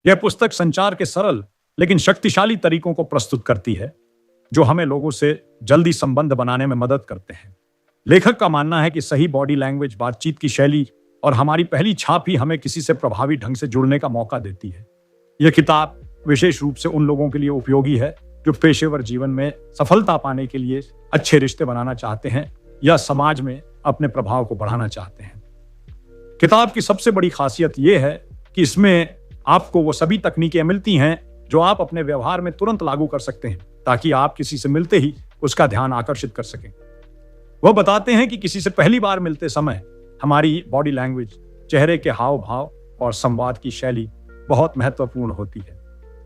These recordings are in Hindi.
यह पुस्तक संचार के सरल लेकिन शक्तिशाली तरीकों को प्रस्तुत करती है जो हमें लोगों से जल्दी संबंध बनाने में मदद करते हैं। लेखक का मानना है कि सही बॉडी लैंग्वेज, बातचीत की शैली और हमारी पहली छाप ही हमें किसी से प्रभावी ढंग से जुड़ने का मौका देती है। यह किताब विशेष रूप से उन लोगों के लिए उपयोगी है जो पेशेवर जीवन में सफलता पाने के लिए अच्छे रिश्ते बनाना चाहते हैं या समाज में अपने प्रभाव को बढ़ाना चाहते हैं। किताब की सबसे बड़ी खासियत यह है कि इसमें आपको वो सभी तकनीकें मिलती हैं जो आप अपने व्यवहार में तुरंत लागू कर सकते हैं ताकि आप किसी से मिलते ही उसका ध्यान आकर्षित कर सकें। वह बताते हैं कि किसी से पहली बार मिलते समय हमारी बॉडी लैंग्वेज, चेहरे के हाव भाव और संवाद की शैली बहुत महत्वपूर्ण होती है।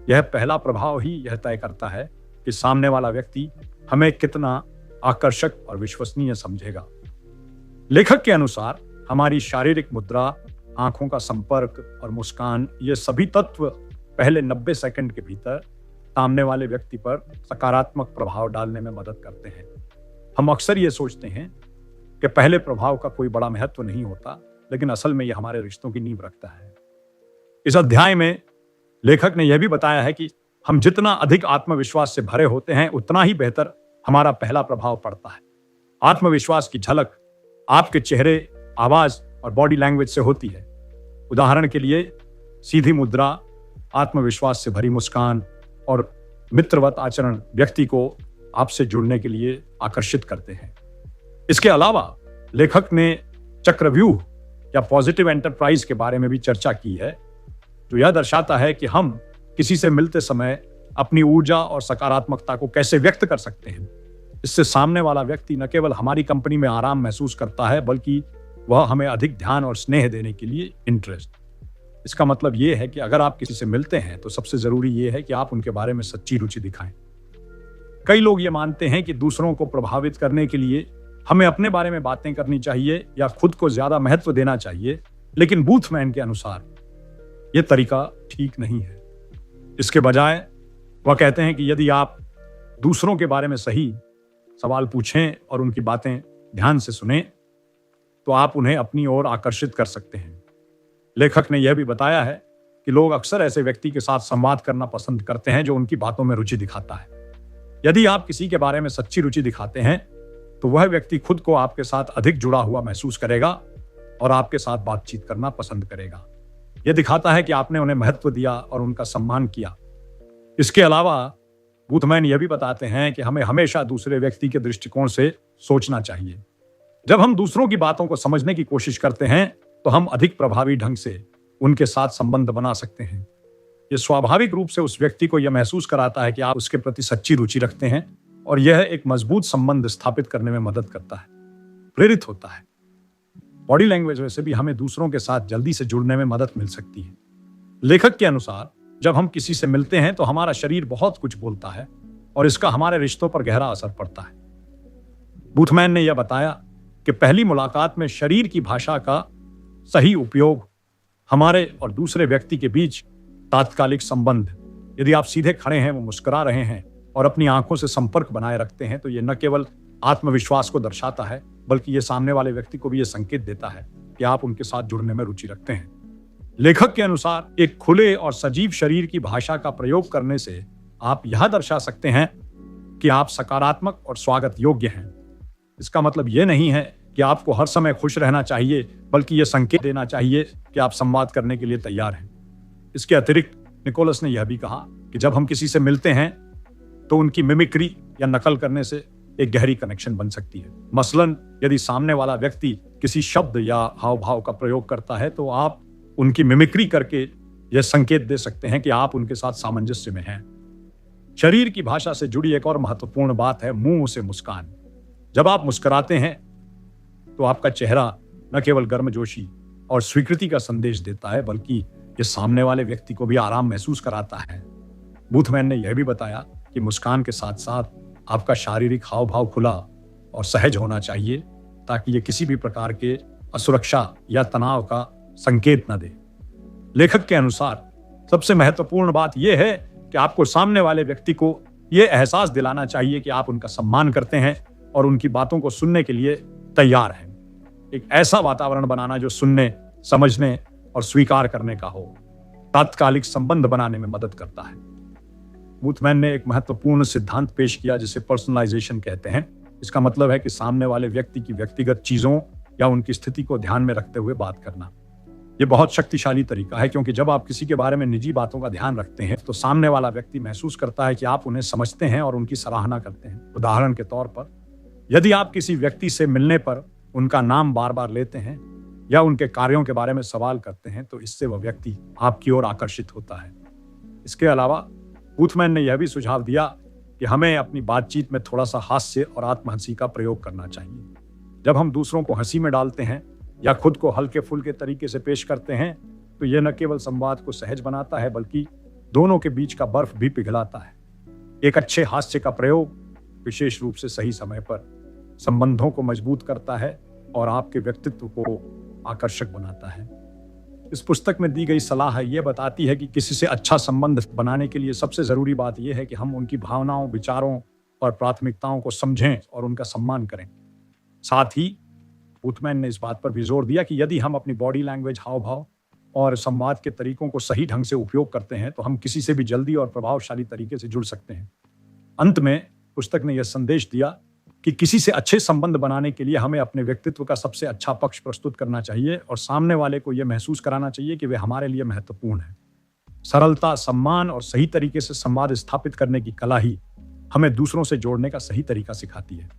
यह पहला प्रभाव ही यह तय करता है कि सामने वाला व्यक्ति हमें कितना आकर्षक और विश्वसनीय समझेगा। लेखक के अनुसार हमारी शारीरिक मुद्रा, आंखों का संपर्क और मुस्कान, ये सभी तत्व पहले 90 सेकंड के भीतर सामने वाले व्यक्ति पर सकारात्मक प्रभाव डालने में मदद करते हैं। हम अक्सर ये सोचते हैं कि पहले प्रभाव का कोई बड़ा महत्व नहीं होता, लेकिन असल में यह हमारे रिश्तों की नींव रखता है। इस अध्याय में लेखक ने यह भी बताया है कि हम जितना अधिक आत्मविश्वास से भरे होते हैं उतना ही बेहतर हमारा पहला प्रभाव पड़ता है। आत्मविश्वास की झलक आपके चेहरे, आवाज और बॉडी लैंग्वेज से होती है। उदाहरण के लिए सीधी मुद्रा, आत्मविश्वास से भरी मुस्कान और मित्रवत आचरण व्यक्ति को आपसे जुड़ने के लिए आकर्षित करते हैं। इसके अलावा लेखक ने चक्रव्यूह या पॉजिटिव एंटरप्राइज के बारे में भी चर्चा की है, जो यह दर्शाता है कि हम किसी से मिलते समय अपनी ऊर्जा और सकारात्मकता को कैसे व्यक्त कर सकते हैं। इससे सामने वाला व्यक्ति न केवल हमारी कंपनी में आराम महसूस करता है, बल्कि वह हमें अधिक ध्यान और स्नेह देने के लिए इंटरेस्ट। इसका मतलब यह है कि अगर आप किसी से मिलते हैं तो सबसे जरूरी यह है कि आप उनके बारे में सच्ची रुचि दिखाएं। कई लोग ये मानते हैं कि दूसरों को प्रभावित करने के लिए हमें अपने बारे में बातें करनी चाहिए या खुद को ज्यादा महत्व देना चाहिए, लेकिन बूथमैन के अनुसार यह तरीका ठीक नहीं है। इसके बजाय वह कहते हैं कि यदि आप दूसरों के बारे में सही सवाल पूछें और उनकी बातें ध्यान से सुनें तो आप उन्हें अपनी ओर आकर्षित कर सकते हैं। लेखक ने यह भी बताया है कि लोग अक्सर ऐसे व्यक्ति के साथ संवाद करना पसंद करते हैं जो उनकी बातों में रुचि दिखाता है। यदि आप किसी के बारे में सच्ची रुचि दिखाते हैं तो वह व्यक्ति खुद को आपके साथ अधिक जुड़ा हुआ महसूस करेगा और आपके साथ बातचीत करना पसंद करेगा। यह दिखाता है कि आपने उन्हें महत्व दिया और उनका सम्मान किया। इसके अलावा बूथमैन यह भी बताते हैं कि हमें हमेशा दूसरे व्यक्ति के दृष्टिकोण से सोचना चाहिए। जब हम दूसरों की बातों को समझने की कोशिश करते हैं तो हम अधिक प्रभावी ढंग से उनके साथ संबंध बना सकते हैं। यह स्वाभाविक रूप से उस व्यक्ति को यह महसूस कराता है कि आप उसके प्रति सच्ची रुचि रखते हैं और यह एक मजबूत संबंध स्थापित करने में मदद करता है, प्रेरित होता है। बॉडी लैंग्वेज वैसे भी हमें दूसरों के साथ जल्दी से जुड़ने में मदद मिल सकती है। लेखक के अनुसार जब हम किसी से मिलते हैं तो हमारा शरीर बहुत कुछ बोलता है और इसका हमारे रिश्तों पर गहरा असर पड़ता है। बूथमैन ने यह बताया कि पहली मुलाकात में शरीर की भाषा का सही उपयोग हमारे और दूसरे व्यक्ति के बीच तात्कालिक संबंध, यदि आप सीधे खड़े हैं, वो मुस्कुरा रहे हैं और अपनी आंखों से संपर्क बनाए रखते हैं, तो यह न केवल आत्मविश्वास को दर्शाता है बल्कि यह सामने वाले व्यक्ति को भी यह संकेत देता है कि आप उनके साथ जुड़ने में रुचि रखते हैं। लेखक के अनुसार एक खुले और सजीव शरीर की भाषा का प्रयोग करने से आप यह दर्शा सकते हैं कि आप सकारात्मक और स्वागत योग्य हैं। इसका मतलब यह नहीं है कि आपको हर समय खुश रहना चाहिए, बल्कि यह संकेत देना चाहिए कि आप संवाद करने के लिए तैयार हैं। इसके अतिरिक्त निकोलस ने यह भी कहा कि जब हम किसी से मिलते हैं तो उनकी मिमिक्री या नकल करने से एक गहरी कनेक्शन बन सकती है। मसलन यदि सामने वाला व्यक्ति किसी शब्द या हाव भाव का प्रयोग करता है तो आप उनकी मिमिक्री करके यह संकेत दे सकते हैं कि आप उनके साथ सामंजस्य में हैं। शरीर की भाषा से जुड़ी एक और महत्वपूर्ण बात है मुंह से मुस्कान। जब आप मुस्कुराते हैं तो आपका चेहरा न केवल गर्मजोशी और स्वीकृति का संदेश देता है, बल्कि यह सामने वाले व्यक्ति को भी आराम महसूस कराता है। बूथमैन ने यह भी बताया कि मुस्कान के साथ साथ आपका शारीरिक हाव भाव खुला और सहज होना चाहिए ताकि यह किसी भी प्रकार के असुरक्षा या तनाव का संकेत न दे। लेखक के अनुसार सबसे महत्वपूर्ण बात यह है कि आपको सामने वाले व्यक्ति को यह एहसास दिलाना चाहिए कि आप उनका सम्मान करते हैं और उनकी बातों को सुनने के लिए तैयार हैं। एक ऐसा वातावरण बनाना जो सुनने, समझने और स्वीकार करने का हो। तात्कालिक संबंध बनाने में मदद करता है। बूथमैन ने एक महत्वपूर्ण सिद्धांत पेश किया जिसे पर्सनलाइजेशन कहते हैं। इसका मतलब है कि सामने वाले व्यक्ति की व्यक्तिगत चीजों या उनकी स्थिति को ध्यान में रखते हुए बात करना। ये बहुत शक्तिशाली तरीका है, क्योंकि जब आप किसी के बारे में निजी बातों का ध्यान रखते हैं तो सामने वाला व्यक्ति महसूस करता है कि आप उन्हें समझते हैं और उनकी सराहना करते हैं। उदाहरण के तौर पर, यदि आप किसी व्यक्ति से मिलने पर उनका नाम बार बार लेते हैं या उनके कार्यों के बारे में सवाल करते हैं तो इससे वह व्यक्ति आपकी ओर आकर्षित होता है। इसके अलावा बूथमैन ने यह भी सुझाव दिया कि हमें अपनी बातचीत में थोड़ा सा हास्य और आत्महंसी का प्रयोग करना चाहिए। जब हम दूसरों को हंसी में डालते हैं या खुद को हल्के फुल्के तरीके से पेश करते हैं तो यह न केवल संवाद को सहज बनाता है बल्कि दोनों के बीच का बर्फ भी पिघलाता है। एक अच्छे हास्य का प्रयोग विशेष रूप से सही समय पर संबंधों को मजबूत करता है और आपके व्यक्तित्व को आकर्षक बनाता है। इस पुस्तक में दी गई सलाह यह बताती है कि किसी से अच्छा संबंध बनाने के लिए सबसे जरूरी बात यह है कि हम उनकी भावनाओं, विचारों और प्राथमिकताओं को समझें और उनका सम्मान करें। साथ ही बूथमैन ने इस बात पर भी जोर दिया कि यदि हम अपनी बॉडी लैंग्वेज, हाव भाव और संवाद के तरीकों को सही ढंग से उपयोग करते हैं तो हम किसी से भी जल्दी और प्रभावशाली तरीके से जुड़ सकते हैं। अंत में पुस्तक ने यह संदेश दिया कि किसी से अच्छे संबंध बनाने के लिए हमें अपने व्यक्तित्व का सबसे अच्छा पक्ष प्रस्तुत करना चाहिए और सामने वाले को यह महसूस कराना चाहिए कि वे हमारे लिए महत्वपूर्ण हैं। सरलता, सम्मान और सही तरीके से संवाद स्थापित करने की कला ही हमें दूसरों से जोड़ने का सही तरीका सिखाती है।